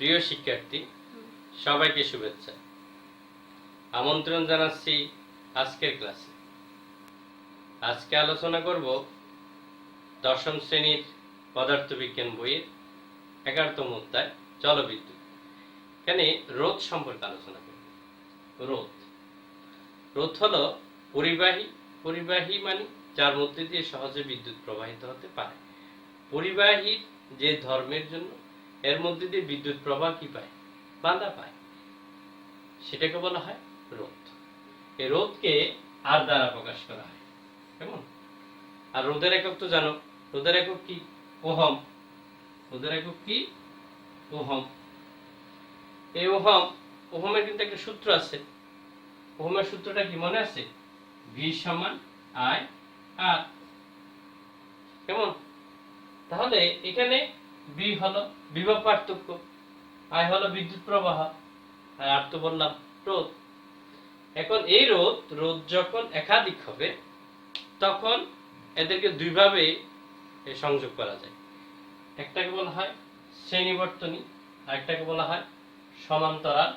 প্রিয় শিক্ষার্থী, সবাইকে শুভেচ্ছা। আমন্ত্রণ জানাচ্ছি আজকের ক্লাসে। আজকে আলোচনা করব দশম শ্রেণীর পদার্থবিজ্ঞান বইয়ের 11তম অধ্যায় জলবিদ্যুৎ। এখানে রোধ সম্পর্কে আলোচনা করব। রোধ হলো পরিবাহী মানে যার মধ্যে দিয়ে সহজে বিদ্যুৎ প্রবাহিত হতে পারে। পরিবাহীর যে ধর্মের জন্য এর মধ্যে দিয়ে বিদ্যুৎ প্রবাহ কি পায়? বাধা পায়, সেটাকে বলা হয় রোধ। এই রোধকে আর দ্বারা প্রকাশ করা হয়। কেমন? আর রোধের একক তো জানো, রোধের একক কি? ওহম। রোধের একক কি? ওহম। এই ওহমের কিন্তু একটা সূত্র আছে। ওহমের সূত্রটা কি মনে আছে? ভি সমান আই আর। কেমন? তাহলে এখানে বি হলো বিভব পার্থক্য, আই হলো বিদ্যুৎ প্রবাহ, আর তো বললাম রোধ। এখন এই রোধ যখন একাধিক হবে তখন এদেরকে দুইভাবে সংযোগ করা যায়। একটাকে বলা হয় শ্রেণী বর্তনী, আর একটাকে বলা হয় সমান্তরাল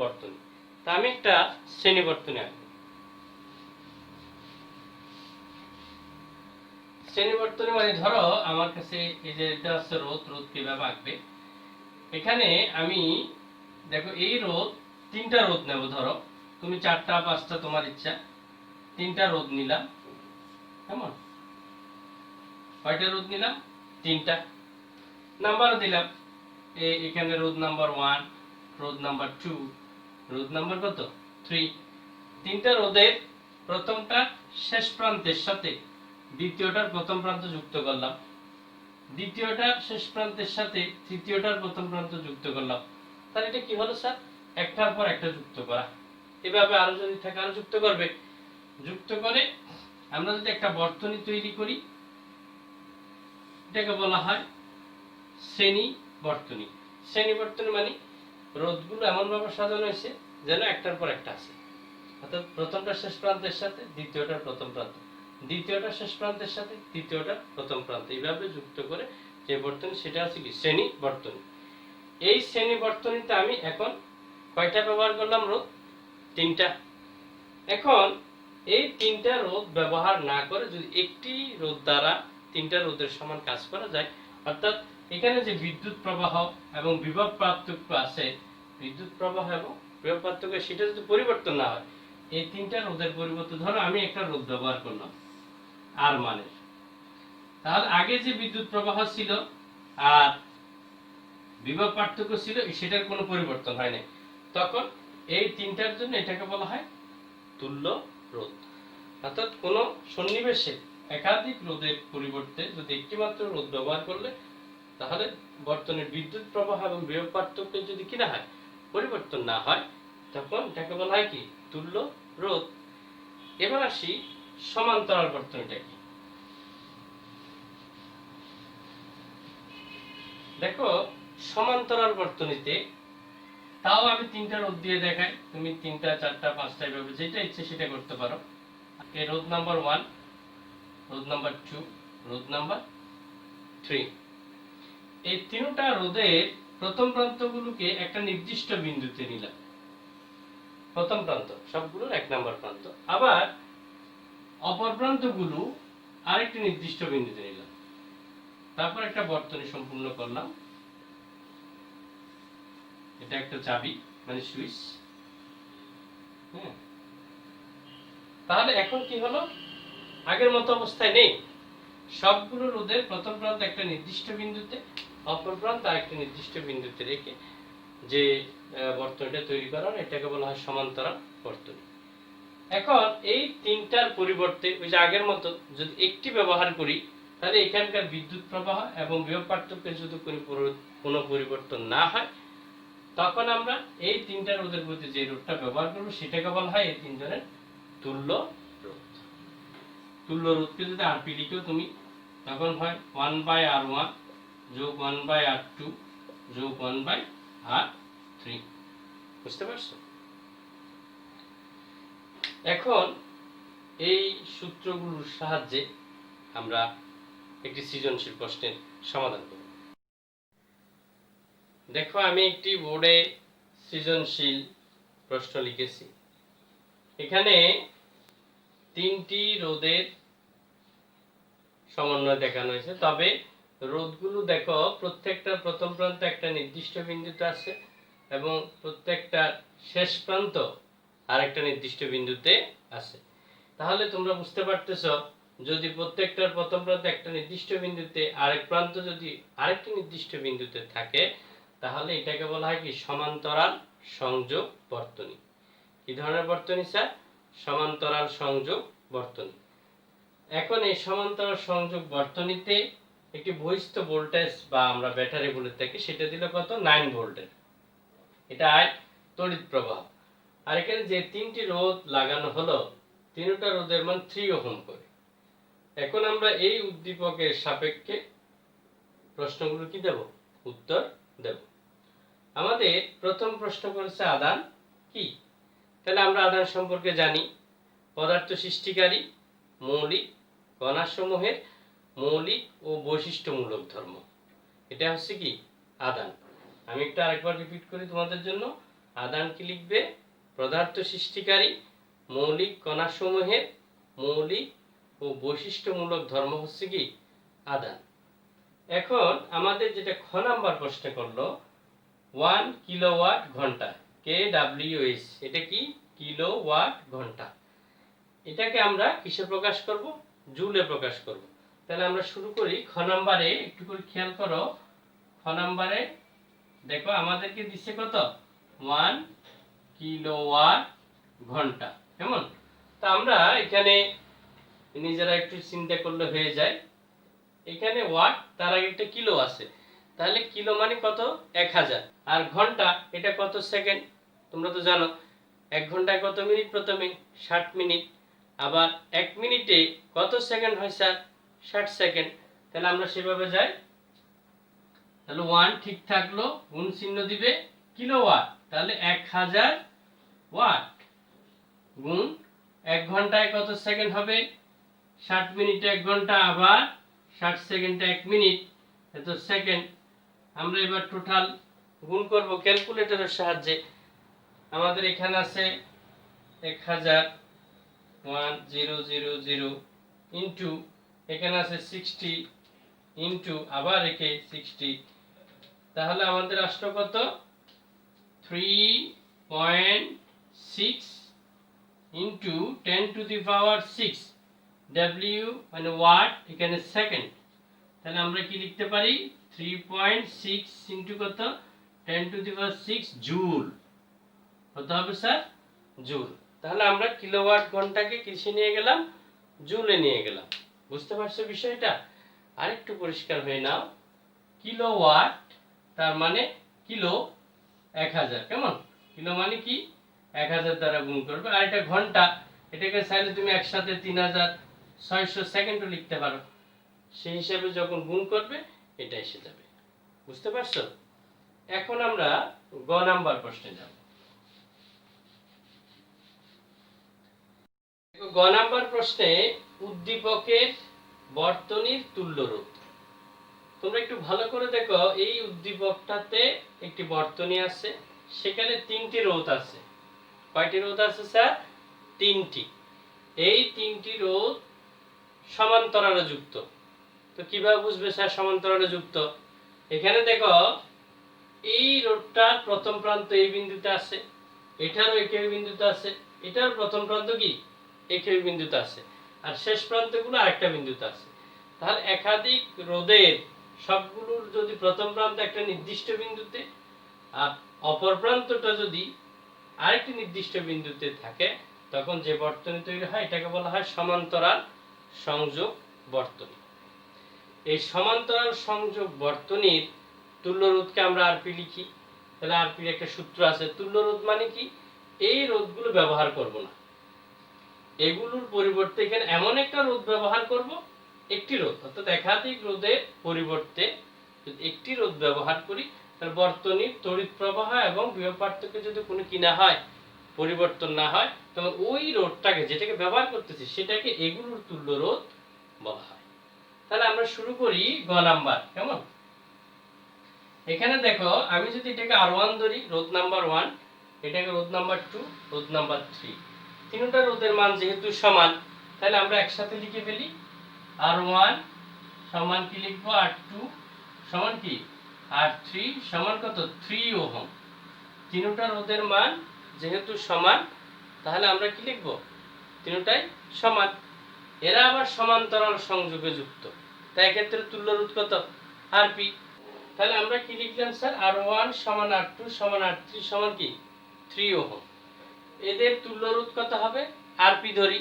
বর্তনী। তা আমি একটা শ্রেণী বর্তনী আঁকব। শ্রেণী বর্তনী মানে ধরো আমার কাছে এই যে এটা হচ্ছে রোধ কিভাবে আঁকবে। এখানে আমি দেখো এই তিনটা রোধ নেব। ধরো তুমি 4টা 5টা তোমার ইচ্ছা, 3টা রোধ নিলাম। কেমন? কয়টা রোধ নিলাম? 3টা। নাম্বার দিলাম, এখানে রোধ নাম্বার 1, রোধ নাম্বার 2, রোধ নাম্বার কত? 3। 3টা রোধের প্রথমটা শেষ প্রান্তের সাথে দ্বিতীয়টার প্রথম প্রান্ত যুক্ত করলাম, দ্বিতীয়টার শেষ প্রান্তের সাথে তৃতীয়টার প্রথম প্রান্ত যুক্ত করলাম। তাহলে এটা কি হলো স্যার? একটার পর একটা যুক্ত করা। এভাবে আরো যদি থাকে আরো যুক্ত করবে। যুক্ত করে আমরা যদি একটা বর্তনী তৈরি করি, এটাকে বলা হয় শ্রেণী বর্তনী। শ্রেণী বর্তনী মানে রোধগুলো এমন ভাবে সাজানো হয়েছে যেন একটার পর একটা আছে। অর্থাৎ প্রথমটা শেষ প্রান্তের সাথে দ্বিতীয়টার প্রথম প্রান্ত, দ্বিতীয়টা শেষ প্রান্তের সাথে তৃতীয়টার প্রথম প্রান্ত, এইভাবে যুক্ত করে যে বর্তনী সেটা হচ্ছে কি? শ্রেণী বর্তনী। এই শ্রেণী বর্তনীতে আমি এখন কয়টা ব্যবহার করলাম? রোধ 3টা। এখন এই 3টা রোধ ব্যবহার না করে যদি একটি রোধ দ্বারা 3টা রোধের সমান কাজ করা যায়, অর্থাৎ এখানে যে বিদ্যুৎ প্রবাহ এবং বিভব পার্থক্য আছে, বিদ্যুৎ প্রবাহ এবং বিভব পার্থক্য সেটা যদি পরিবর্তন না হয়, এই 3টা রোধের পরিবর্তন, ধরো আমি একটা রোধ ব্যবহার করলাম আর মানের, তাহলে আগে যে বিদ্যুৎ প্রবাহ ছিল আর বিভব পার্থক্য ছিল সেটার কোনো পরিবর্তন হয় নাই, তখন এই 3টার জন্য এটাকে বলা হয় তুল্য রোধ। অর্থাৎ কোন সন্নিবেশে একাধিক রোধের পরিবর্তে যদি একটি মাত্র রোধ ব্যবহার করলে তাহলে বর্তনীর বিদ্যুৎ প্রবাহ এবং বিভব পার্থক্য যদি কিনা হয়, পরিবর্তন না হয়, তখন এটাকে বলা হয় কি? তুল্য রোধ। এবার আসি সমান্তরাল বর্তনীটা কি। দেখো সমান্তরাল বর্তনীতে তাও আমি 3টা রোধ দিয়ে দেখাই, তুমি 3টা 4টা 5টা এভাবে যেটা ইচ্ছে সেটা করতে পারো। এই রোধ নাম্বার 1, রোধ নাম্বার 2, রোধ নাম্বার 3। এই 3টা রোধের প্রথম প্রান্তগুলোকে একটা নির্দিষ্ট বিন্দুতে নিলাম। প্রথম প্রান্ত সবগুলোর 1 নাম্বার প্রান্ত, আবার অপর প্রান্তগুলো আরেকটি নির্দিষ্ট বিন্দুতে নিলাম। তারপর একটা বর্তনী সম্পূর্ণ করলাম। এটা একটা চাবি মানে সুইচ। তাহলে এখন কি হলো? আগের মতো অবস্থায় নেই। সবগুলো রোধের প্রথম প্রান্ত একটা নির্দিষ্ট বিন্দুতে, অপর প্রান্ত আরেকটা নির্দিষ্ট বিন্দুতে রেখে যে বর্তনীটা তৈরি করা হয় এটাকে বলা হয় সমান্তরাল বর্তনী। এখন এই 3টার পরিবর্তে ওই যে আগের মতো যদি একটি ব্যবহার করি, তাহলে এখানকার বিদ্যুৎ প্রবাহ এবং বিভব পার্থক্যের যদি কোনো পরিবর্তন না হয়, তখন আমরা এই 3টা রোধের মধ্যে যে রোধটা ব্যবহার করব সেটাকে বলা হয় এই 3 জনের তুল্য রোধ। তুল্য রোধকে যদি আরপি লিখো তুমি, তখন হয় 1/R1 যোগ 1/R2 যোগ 1/R3। বুঝতে পারছো? এখন এই সূত্রগুলোর সাহায্যে আমরা একটি সৃজনশীল প্রশ্নের সমাধান করব। দেখো আমি একটি বোর্ডে সৃজনশীল প্রশ্ন লিখেছি। এখানে তিনটি রোদের সমন্বয় দেখানো হয়েছে, তবে রোধগুলো দেখো প্রত্যেকটা প্রথম প্রান্ত একটা নির্দিষ্ট বিন্দুতে আছে এবং প্রত্যেকটা শেষ প্রান্ত আরেকটা নির্দিষ্ট বিন্দুতে আছে। তাহলে তোমরা বুঝতে পারতেছ, যদি প্রত্যেকটার প্রথম প্রান্ত একটা নির্দিষ্ট বিন্দুতে, আরেক প্রান্ত যদি আরেকটি নির্দিষ্ট বিন্দুতে থাকে, তাহলে এটাকে বলা হয় কি সমান্তরাল সংযোগ বর্তনী। কি ধরনের বর্তনী স্যার? সমান্তরাল সংযোগ বর্তনী। এখন এই সমান্তরাল সংযোগ বর্তনীতে একটি বহিস্থ ভোল্টেজ বা আমরা ব্যাটারি বলে থাকি, সেটা দিল কত? 9 ভোল্টের। এটা তড়িৎ প্রবাহ। আর এখানে যে তিনটি রোধ লাগানো হলো, তিনটা রোধের মান 3 ওহম করে। এখন আমরা এই উদ্দীপকের সাপেক্ষে প্রশ্নগুলো কি দেব? উত্তর দেব। আমাদের প্রথম প্রশ্ন করেছে আধান কি? তাহলে আমরা আধান সম্পর্কে জানি, পদার্থ সৃষ্টিকারী মৌলিক কণাসমূহের মৌলিক ও বৈশিষ্ট্যমূলক ধর্ম, এটা হচ্ছে কি আধান। আমি একটু আরেকবার রিপিট করি তোমাদের জন্য। আধান কি লিখবে? পদার্থ সৃষ্টিকারী মৌলিক কণাসমূহের মৌলিক ও বৈশিষ্ট্যমূলক ধর্ম হচ্ছে কি আধান। এখন আমাদের যেটা খ নাম্বার প্রশ্ন করলো 1 কিলোওয়াট ঘন্টা, KWH, এটা কি কিলোওয়াট ঘন্টা। এটাকে আমরা কিসে প্রকাশ করব? জুলে প্রকাশ করব। তাহলে আমরা শুরু করি খ নাম্বারে। একটু করে খেয়াল করো, খ নাম্বারে দেখো আমাদেরকে দিচ্ছে কত? 1 কিলোওয়াট ঘন্টা। কেমন? তা আমরা এখানে নিজেরা একটু চিন্তা করলে হয়ে যায়। এখানে ওয়াট, তার আগে একটা কিলো আছে, তাহলে কিলো মানে কত? 1000। আর ঘন্টা এটা কত সেকেন্ড? তোমরা তো জানো 1 ঘন্টায় কত মিনিট? প্রথমে 60 মিনিট। আবার 1 মিনিটে কত সেকেন্ড হয় স্যার? 60 সেকেন্ড। তাহলে আমরা সেভাবে যাই। তাহলে 1 ঠিক থাকলো, গুণ চিহ্ন দিবে কিলোওয়াট, তাহলে 1000 ওয়াট গুণ 1 ঘন্টায় কত সেকেন্ড হবে? 60 মিনিটে 1 ঘন্টা, আবার 60 সেকেন্ডে 1 মিনিট, এত সেকেন্ড। আমরা এবার টোটাল গুণ করব ক্যালকুলেটরের সাহায্যে। আমাদের এখানে আছে 1000 1000 ইনটু এখানে আছে 60 ইনটু আবার একে 60, তাহলে আমাদের আসলো কত? 3.6 into 10 to the power 6 W মানে ওয়াট, এখানে সেকেন্ড। তাহলে আমরা কি লিখতে পারি? 3.6 ইনটু কত? 10 টু দি পাওয়ার 6 জুল। কত হবে স্যার? জুল। তাহলে আমরা কিলোওয়াট ঘন্টাকে কিসে নিয়ে গেলাম? জুলে নিয়ে গেলাম। বুঝতে পারছো বিষয়টা? আরেকটু পরিষ্কার হয়ে নাও। কিলোওয়াট তার মানে কিলো 1000। কেমন? কিলো মানে কি 1000 দ্বারা গুণ করবে। আর এটা ঘন্টা, এটাকে চাইলে তুমি একসাথে 3600 সেকেন্ডও লিখতে পারো। সেই হিসাবে যখন গুণ করবে এটা এসে যাবে। বুঝতে পারছো? এখন আমরা গ নাম্বার প্রশ্নে যাব। গ নাম্বার প্রশ্নে উদ্দীপকের বর্তনীর তুল্যরোধ। তোমরা একটু ভালো করে দেখো, এই উদ্দীপকটাতে একটি বর্তনী আছে, সেখানে 3টি রোধ আছে। কয়টি রোধ আছে স্যার? 3টি। এই 3টি রোধ সমান্তরালে যুক্ত। তো কিভাবে বুঝবে স্যার সমান্তরালে যুক্ত? এখানে দেখো এই রোধটার প্রথম প্রান্ত এই বিন্দুতে আছে, এটারও একই বিন্দুতে আছে, এটার প্রথম প্রান্ত কি একই বিন্দুতে আছে, আর শেষ প্রান্তগুলো আরেকটা বিন্দুতে আছে। তাহলে একাধিক রোধের সবগুলোর যদি প্রথম প্রান্ত একটা নির্দিষ্ট বিন্দুতে আর অপর প্রান্তটা যদি আরেকটি নির্দিষ্ট বিন্দুতে থাকে, তখন যে বর্তনী তৈরি হয় এটাকে বলা হয় সমান্তরাল সংযোগ বর্তনী। এই সমান্তরাল সংযোগ বর্তনীর তুল্যরোধকে আমরা আরপি লিখি। তাহলে আরপির একটা সূত্র আছে। তুল্যরোধ মানে কি? এই রোধগুলো ব্যবহার করব না, এগুলোর পরিবর্তে এখানে এমন একটা রোধ ব্যবহার করব, একটি রোধ, অর্থাৎ একাধিক রোধের পরিবর্তে যদি একটি রোধ ব্যবহার করি, তাহলে বর্তনীর তড়িৎ প্রবাহ এবং বিভব পার্থক্য যদি কোনো কি না হয়, পরিবর্তন না হয়, তখন ওই রোধটাকে যেটাকে ব্যবহার করতেছি সেটাকে এগুলোর তুল্য রোধ বলা হয়। তাহলে আমরা শুরু করি গ নাম্বার। কেমন? এখানে দেখো আমি যদি এটাকে R1 ধরি, রোধ নাম্বার 1, এটাকে রোধ নাম্বার 2, রোধ নাম্বার 3, তিনটা রোধের মান যেহেতু সমান, তাহলে আমরা একসাথে লিখে ফেলি। R1 সমান কি লিখবো, R2 সমান কি, R3 সমান কত, 3 ওহম। তিনটা রোধের মান যেহেতু সমান, তাহলে আমরা কি লিখব, তিনটাই সমান। এরা আবার সমান্তরাল সংযোগে যুক্ত, তাই এক্ষেত্রে তুল্য রোধ কত, Rp। তাহলে আমরা কি লিখলাম স্যার, R1 সমান R2 সমান R3 সমান কি 3 ওহম। এদের তুল্য রোধ কত হবে, Rp ধরি।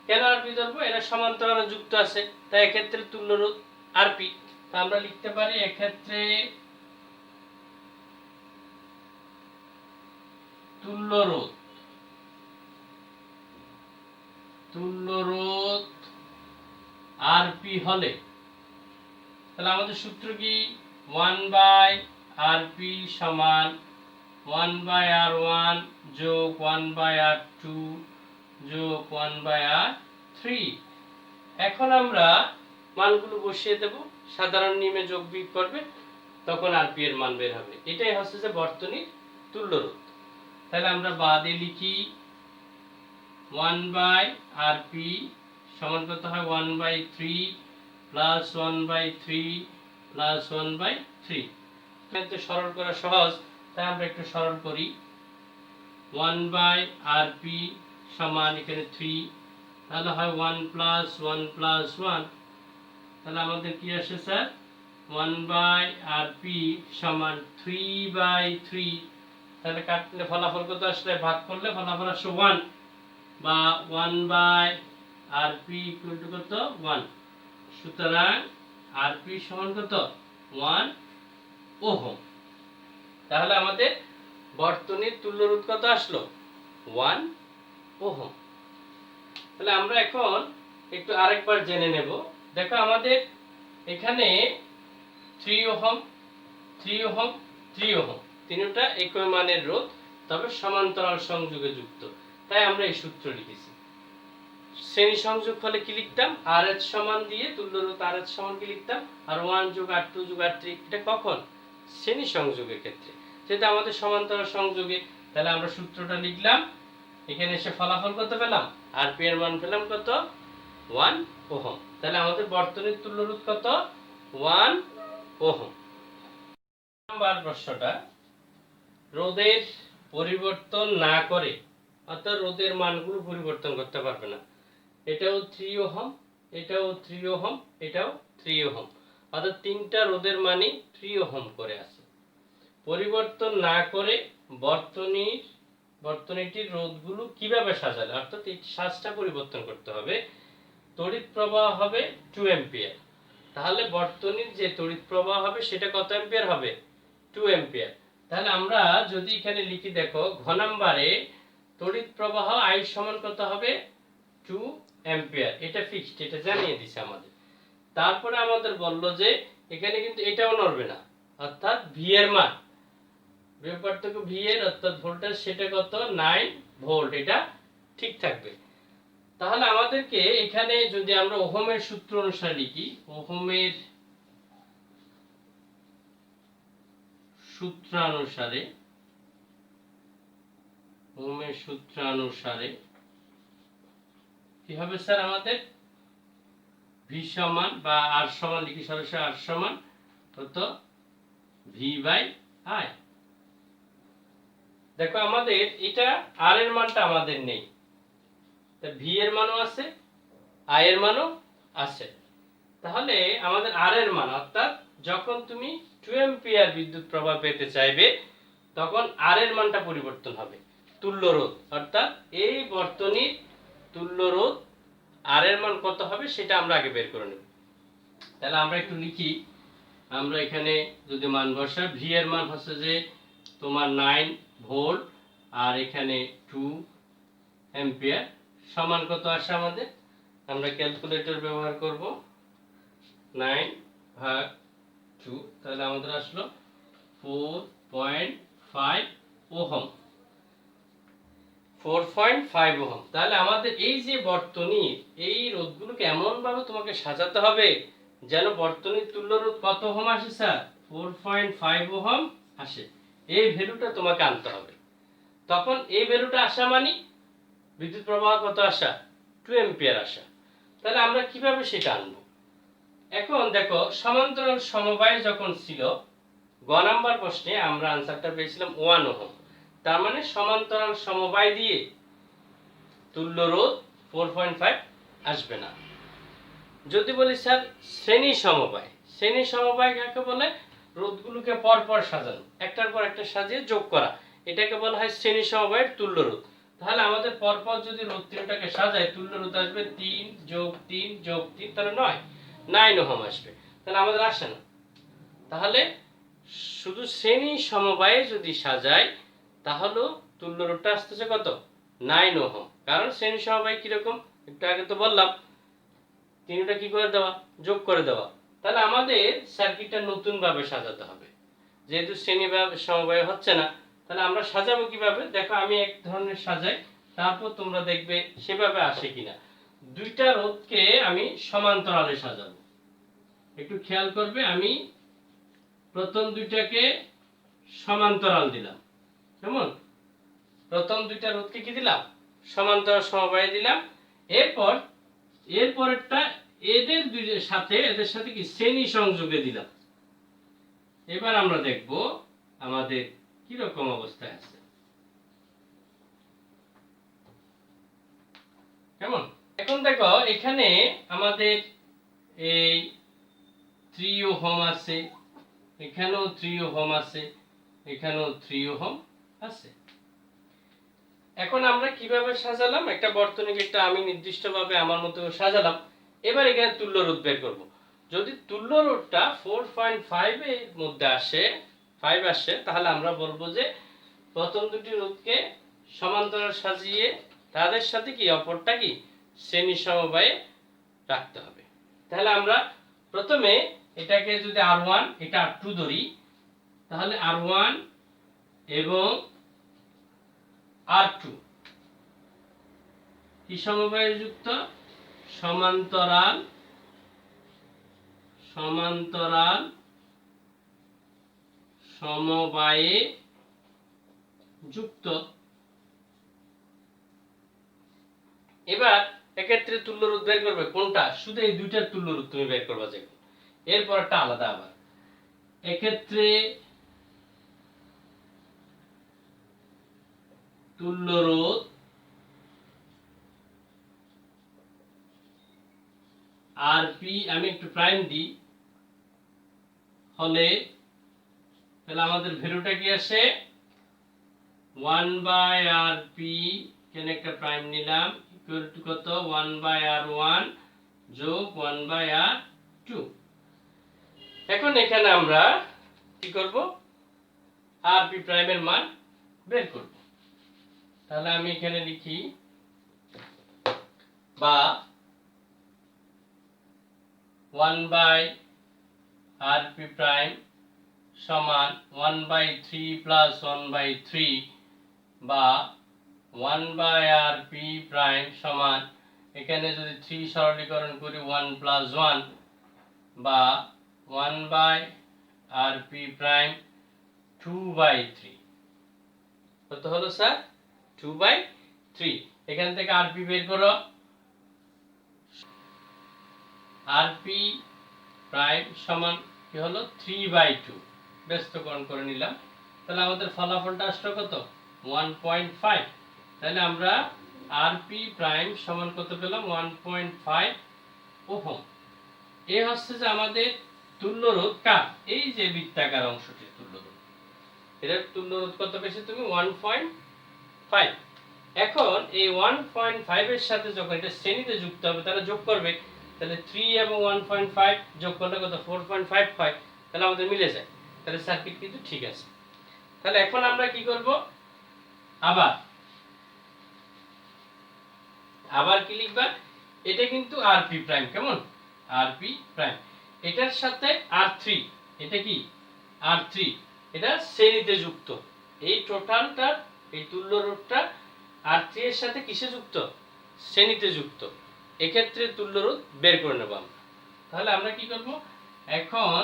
কেন Rp ধরবো, এরা সমান্তরালে যুক্ত আছে, তাই এক্ষেত্রে তুল্য রোধ Rp। তা আমরা লিখতে পারি এক্ষেত্রে তুল্য রোধ Rp হলে, তাহলে আমাদের সূত্র কি, 1/Rp সমান 1/R1 যোগ 1/R2 যোগ 1/R3। এখন আমরা মানগুলো বসিয়ে দেব, সাধারণ নিয়মে যোগ বিয়োগ করবে, তখন Rp এর মান বের হবে। এটাই হচ্ছে যে বর্তনীর তুল্য রোধ। তাহলে আমরা বাদে লিখি 1/Rp সমান কত হয়, 1/3 প্লাস 1/3 প্লাস 1/3। এতে সরল করা সহজ, তাই আমরা একটু সরল করি। 1/Rp সমান এখানে 3, তাহলে হয় 1 প্লাস 1 প্লাস 1, তাহলে আমাদের কি আসে স্যার, 1/Rp সমান 3/3। তাহলে কাটলে ফলাফল কত আসলে, ভাগ করলে ফলাফল আসে 1, বা 1/Rp ইকুয়াল টু কত, 1। সুতরাং Rp সমান কত, 1 ওহম। তাহলে আমাদের বর্তনীর তুল্য রোধ কত আসলো, 1 ওহম। তাহলে আমরা এখন একটু আরেকবার জেনে নেব। দেখো আমাদের এখানে 3 ওহম 3 ওহম 3 ওহম তিনটা একই মানের রোধ, তবে সমান্তরাল সংযোগে যুক্ত, তাই আমরা এই সূত্র লিখেছি। শ্রেণী সংযোগ হলে কি লিখতাম, RH সমান দিয়ে তুল্য রোধ RH সমান কি লিখতাম, R1 যোগ R2 যোগ R3। এটা কখন, শ্রেণী সংযোগের ক্ষেত্রে। যেটা আমাদের সমান্তরাল সংযোগে, তাহলে আমরা সূত্রটা লিখলাম। এখানে এসে ফলাফল কত পেলাম, Rp এর মান পেলাম কত, 1 ওহম। তাহলে আমাদের বর্তনীর তুল্য রোধ কত, 1 ওহম। নাম্বার প্রশ্নটা, রোধের পরিবর্তন না করে, অর্থাৎ রোধের মানগুলো পরিবর্তন করতে পারবে না। এটাও 3 ওহম, এটাও 3 ওহম, এটাও 3 ওহম, অর্থাৎ তিনটা রোধের মানই 3 ওহম করে আছে। পরিবর্তন না করে বর্তনীটির রোধগুলো কিভাবে সাজালে, অর্থাৎ এই সাজটা পরিবর্তন করতে হবে। তড়িৎ প্রবাহ হবে 2 অ্যাম্পিয়ার। তাহলে বর্তনীর যে তড়িৎ প্রবাহ হবে সেটা কত অ্যাম্পিয়ার হবে, 2 অ্যাম্পিয়ার। তাহলে আমরা যদি এখানে লিখি, দেখো ঘ নম্বরে তড়িৎ প্রবাহ I সমান কত হবে, 2 অ্যাম্পিয়ার। এটা ফিক্সড, এটা জানিয়ে দিছে আমাদের। তারপরে আমাদের বলল যে এখানে কিন্তু এটাও নড়বে না, অর্থাৎ ভি এর মান, বিভব পার্থক্য ভি এর অর্থাৎ ভোল্টেজ, সেটা কত, 9 ভোল্ট, এটা ঠিক থাকবে। তাহলে আমাদেরকে এখানে যদি আমরা ওহমের সূত্র অনুসারে লিখি, ওহমের সূত্রানুসারে কি হবে স্যার, আমাদের ভি সমান বা আর সমান লিখি, সরাসরি আর সমান কত, ভি বাই আই। দেখো আমাদের এটা আর এর মানটা আমাদের নেই, ভি এর মানও আছে, আই এর মানও আছে। তাহলে আমাদের আর এর মান, অর্থাৎ যখন তুমি 2 অ্যাম্পিয়ার বিদ্যুৎ প্রবাহ পেতে চাইবে, তখন আর এর মানটা পরিবর্তন হবে। তুল্য রোধ, অর্থাৎ এই বর্তনীর তুল্য রোধ আর এর মান কত হবে সেটা আমরা আগে বের করে নেব। তাহলে আমরা একটু লিখি, আমরা এখানে যদি মান বসাই, ভি এর মান হচ্ছে যে তোমার 9 ভোল্ট, আর এখানে 2 অ্যাম্পিয়ার, সমান কত আসে আমাদের, আমরা ক্যালকুলেটর ব্যবহার করব, 9 ভাগ 2, তাহলে আমাদের আসলো 4.5 ওহম, 4.5 ওহম। তাহলে আমাদের এই যে বর্তনী, এই রোধগুলোকে এমন ভাবে তোমাকে সাজাতে হবে যেন বর্তনীর তুল্য রোধ কত ওহম আসে স্যার, 4.5 ওহম আসে, এই ভ্যালুটা তোমাকে আনতে হবে। তখন এই ভ্যালুটা আসা মানে বিদ্যুৎ প্রবাহ কত আসা, 2 অ্যাম্পিয়ার আসা। তাহলে আমরা কিভাবে সেটা আনবো? এখন দেখো, সমান্তরাল সমবায় যখন ছিল, গ নাম্বার প্রশ্নে আমরা আনসারটা পেয়েছিলাম 1 ওহম। তার মানে সমান্তরাল সমবায় দিয়ে তুল্য রোধ 4.5 আসবে না। যদি বলি স্যার শ্রেণী সমবায়, শ্রেণী সমবায় কাকে বলে? রোধগুলোকে পরপর সাজানো, একটার পর একটা সাজিয়ে যোগ করা, এটাকে বলা হয় শ্রেণী সমবায়ের তুল্য রোধ। তাহলে আমাদের পরপর যদি রোধ তিনটাকে সাজায়, তুল্য রোধ আসবে 3 যোগ 3 যোগ 3, তাহলে 9 ওহম আসবে। তাহলে আমাদের আসে না। তাহলে শুধু শ্রেণী সমবায়ে যদি সাজায়, তাহলে তুল্য রোধটা আসতেছে কত, 9 ওহম। কারণ শ্রেণী সমবায় কিরকম, একটু আগে তো বললাম, তিনটা কি করে দেওয়া, যোগ করে দেওয়া। তাহলে আমাদের সার্কিটটা নতুন ভাবে সাজাতে হবে, যেহেতু শ্রেণী সমবায় হচ্ছে না। তাহলে আমরা সাজাবো কিভাবে? দেখো, আমি এক ধরনের সাজাই, তারপর তোমরা দেখবে সেভাবে আসে কিনা। দুইটা রোধকে আমি সমান্তরালে সাজাবো। একটু খেয়াল করবে, আমি প্রথম দুইটাকে সমান্তরাল দিলাম। কেমন? প্রথম দুইটা রোধকে কি দিলাম, সমান্তরাল সমবায়ে দিলাম। এরপরেরটা এদের দুইয়ের সাথে, এদের সাথে কি শ্রেণী সংযোগে দিলাম। এবার আমরা দেখব আমাদের কি রকম অবস্থায় আছে। কেমন? এখন দেখো, এখানে আমাদের এই 3 ওহম আছে, এখানেও 3 ওহম আছে, এখানেও 3 ওহম আছে। এখন আমরা কিভাবে সাজালাম, একটা বর্তনীকে একটা আমি নির্দিষ্টভাবে আমার মতো সাজালাম। এবার এখানে তুল্য রোধ বের করব। যদি তুল্য রোধটা 4.5 এর মধ্যে আসে, 5 আসে, তাহলে আমরা বলবো যে প্রথম দুটি রোধকে সমান্তরাল সাজিয়ে তাদের সাথে কি অপরটা কি শ্রেণী সমবায়ে রাখতে হবে। তাহলে আমরা প্রথমে এটাকে যদি R1 এটা R2 ধরি, তাহলে R1 এবং R2 কি সমবায়ে যুক্ত, সমান্তরাল সমবায়ে যুক্ত। এবার এক্ষেত্রে তুল্য রোধ বের করবে কোনটা, শুধু এই দুইটার তুল্য রোধ তুমি বের করবা যে, এরপর একটা আলাদা। আবার এক্ষেত্রে তুল্য রোধ আরপি, আমি একটু প্রাইম দিই, হলে তাহলে আমাদের ভ্যালুটা কি আসে, 1/rp, কেন একটা প্রাইম নিলাম, ইকুয়াল টু কত, 1/r1 যোগ 1/r2। এখন এখানে আমরা কি করব, আরপি প্রাইমের মান বের করব। তাহলে আমি এখানে লিখি, বা 1/rp প্রাইম সমান 1/3 প্লাস 1/3, বা 1/rp প্রাইম সমান, এখানে যদি 3 সরলীকরণ করি 1 প্লাস 1, বা 1/rp প্রাইম 2/3। কত হলো স্যার, 2/3। এখান থেকে rp বের করো, rp প্রাইম সমান কি হলো, 3/2। ব্যস্তকরণ করে নিলাম। তাহলে আমাদের ফলাফলটা আসলো কত, 1.5। তাহলে আমরা rp প্রাইম সমান কত পেলাম, 1.5 ওহম। এই হচ্ছে যে আমাদের তুল্য রোধ কার, এই যে বৃত্তাকার অংশটির তুল্য রোধ। এটার তুল্য রোধ কত পেয়েছে তুমি, 1.5। এখন এই 1.5 এর সাথে যখন এটা শ্রেণীতে যুক্ত হবে, তাহলে যোগ করবে। তাহলে 3 এবং 1.5 যোগ করলে কত, 4.5 হয়। তাহলে আমাদের মিলে যায়, তাহলে সার্কিট কিন্তু ঠিক আছে। তাহলে এখন আমরা কি করব, আবার কি লিখবা, এটা কিন্তু আরপি প্রাইম, কেমন, আরপি প্রাইম, এটার সাথে R3, এটা কি R3, এটা শ্রেণীতে যুক্ত। এই টোটালটা, এই তুল্য রোধটা R3 এর সাথে কিসে যুক্ত, শ্রেণীতে যুক্ত। এক্ষেত্রে তুল্য রোধ বের করে নেব আমরা। তাহলে আমরা কি করব, এখন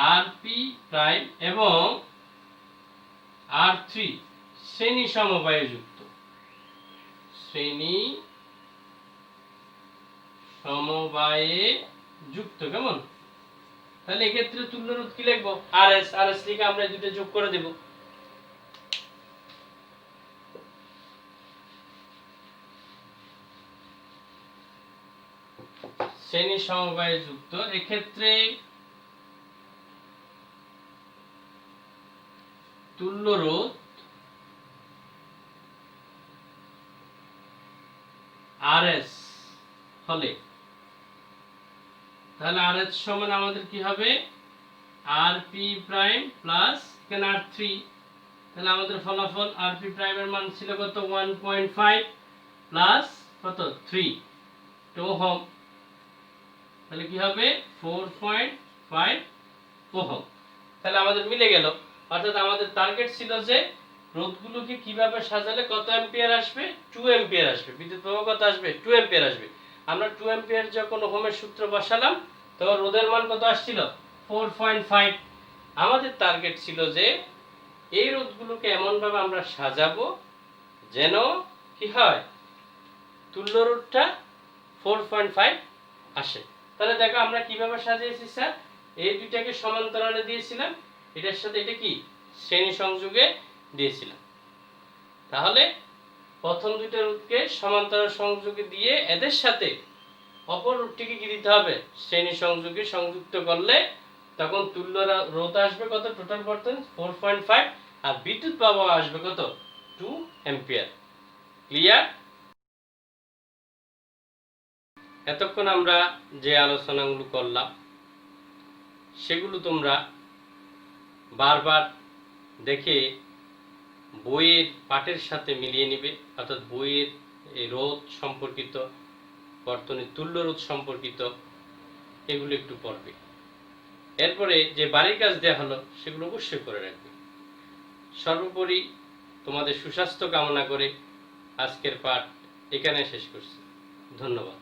আরপি প্রাইম এবং R3 শ্রেণী সমবায়ে যুক্ত, শ্রেণী সমবায়ে যুক্ত। কেমন? তাহলে এক্ষেত্রে তুল্য রোধ কি লিখবো? RS লিখে আমরা এই দুটো যোগ করে দেব। শ্রেণী সমবায়ে যুক্ত, এক্ষেত্রে তুল্য রোধ RS হলে, তাহলে RS সমান আমাদের কি হবে? RP প্রাইম প্লাস এখানে R3, তাহলে আমাদের ফলাফল RP প্রাইমের মান ছিল কত? 1.5 প্লাস কত? 3 ওহম, তাহলে কি হবে? 4.5 ওহম। তাহলে আমাদের মিলে গেল, অর্থাৎ আমাদের টার্গেট ছিল যে রোধগুলোকে কিভাবে সাজালে কত অ্যাম্পিয়ার আসবে? 2 অ্যাম্পিয়ার আসবে। বিদ্যুৎ প্রবাহ কত আসবে? 2 অ্যাম্পিয়ার আসবে। আমরা 2 অ্যাম্পিয়ার যখন ওহমের সূত্র বসালাম তখন রোধের মান কত আসছিল? 4.5। আমাদের টার্গেট ছিল যে এই রোধগুলোকে এমন ভাবে আমরা সাজাবো যেন কি হয়? তুল্য রোধটা 4.5 আসে। তাহলে দেখো আমরা কিভাবে সাজিয়েছি স্যার, এই দুইটাকে সমান্তরালে দিয়েছিলাম, এটার সাথে এটা কি শ্রেণী সংযোগে দিয়েছিলাম। তাহলে প্রথম দুইটা রোধকে সমান্তরাল সংযোগে দিয়ে এদের সাথে অপর রোধটিকে কি দিতে হবে? শ্রেণী সংযোগে সংযুক্ত করলে তখন তুল্য রোধ আসবে কত? টোটাল বর্তনী 4.5 আর বিদ্যুৎ প্রবাহ আসবে কত? 2 অ্যাম্পিয়ার। ক্লিয়ার? এতক্ষণ আমরা যে আলোচনাগুলো করলাম সেগুলো তোমরা বারবার দেখে বইয়ের পাঠের সাথে মিলিয়ে নিবে, অর্থাৎ বইয়ের রোধ সম্পর্কিত, বর্তনী তুল্য রোধ সম্পর্কিত এগুলো একটু পড়বে। এরপরে যে বাড়ির কাজ দেওয়া হলো সেগুলো অবশ্যই করে রাখবে। সর্বোপরি তোমাদের সুস্বাস্থ্য কামনা করে আজকের পাঠ এখানে শেষ করছি। ধন্যবাদ।